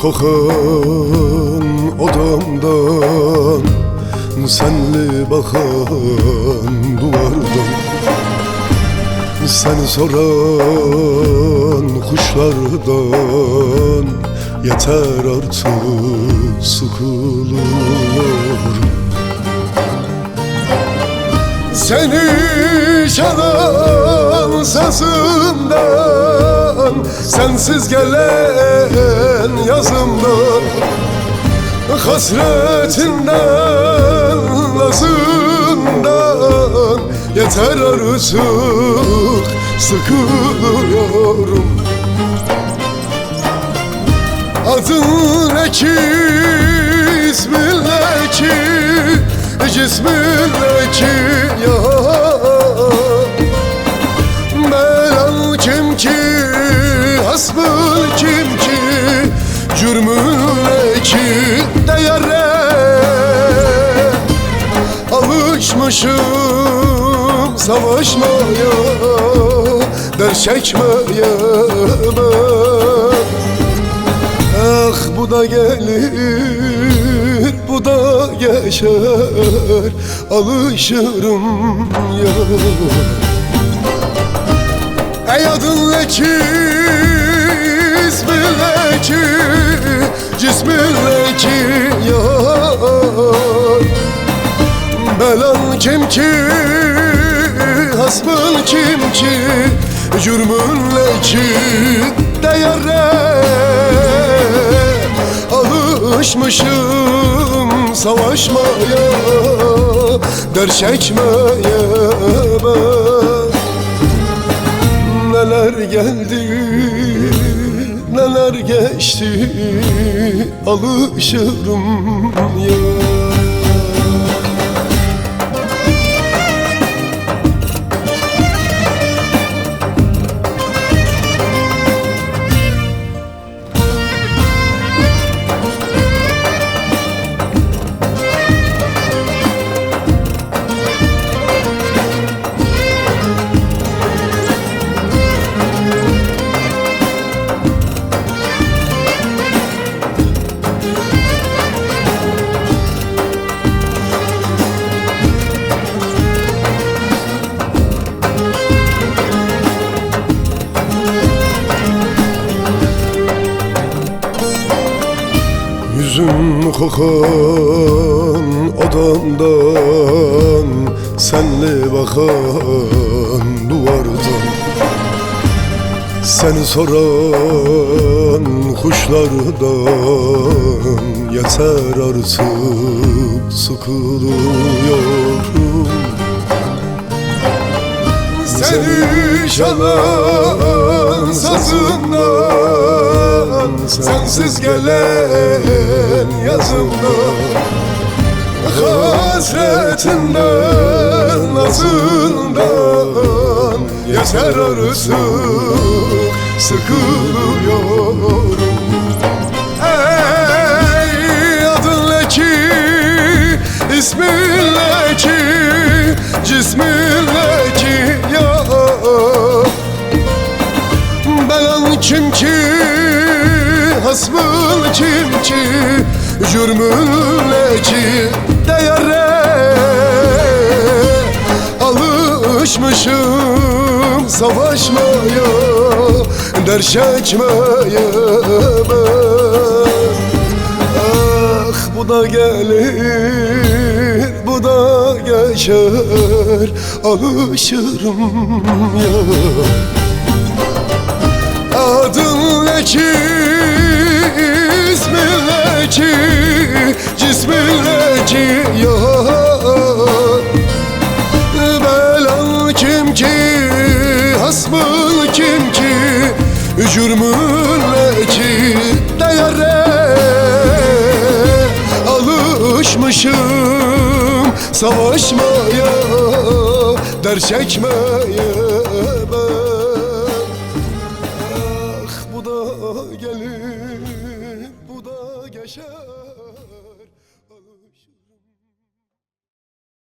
Kokan odamdan, senli bakan duvardan, seni soran kuşlardan yeter artık, sıkılıyorum. Seni çalan sazından, sensiz gelen yazımdan, hasretinden, nazından yeter artık, sıkılıyorum. Adın ne ki, ismin ne ki, cismin ne ki ya? Belan kim ki, hasbın kim ki, cürmün ne ki değere? Alışmışım savaşmaya, ders çekmeye ben. Ah bu da gelir, bu da geçer, alışırım ya. Ey adın ne ki, ismin ne ki, cismin ne ki ya? Belan kim ki, hasbın kim ki, cürmün ne ki değere? Alışmışım savaşmaya, ders çekmeye ben. Neler geldi, neler geçti, alışırım ya. Yüzün kokan odamdan, senli bakan duvardan, seni soran kuşlardan yeter artık, sıkılıyorum. Seni çalan sazından, sensiz gelen yazımdan, hasretinden, nazından yeter artık, sıkılıyorum. Ey adın ne ki, ismin ne ki, cismindeki yar. Belan kim ki, hasbın kim ki, cürmünle ki değere alışmışım savaşmaya, dert çekmeye ben. Ah bu da gelir, bu da geçer, alışırım ya. Adın ne ki, ismin ne ki, cismin ne ki yar. Belan kim ki, hasmın kim ki, cürmün ne ki değere alışmışım savaşmaya, dert çekmeye ben. Ah bu da gelir, bu da geçer.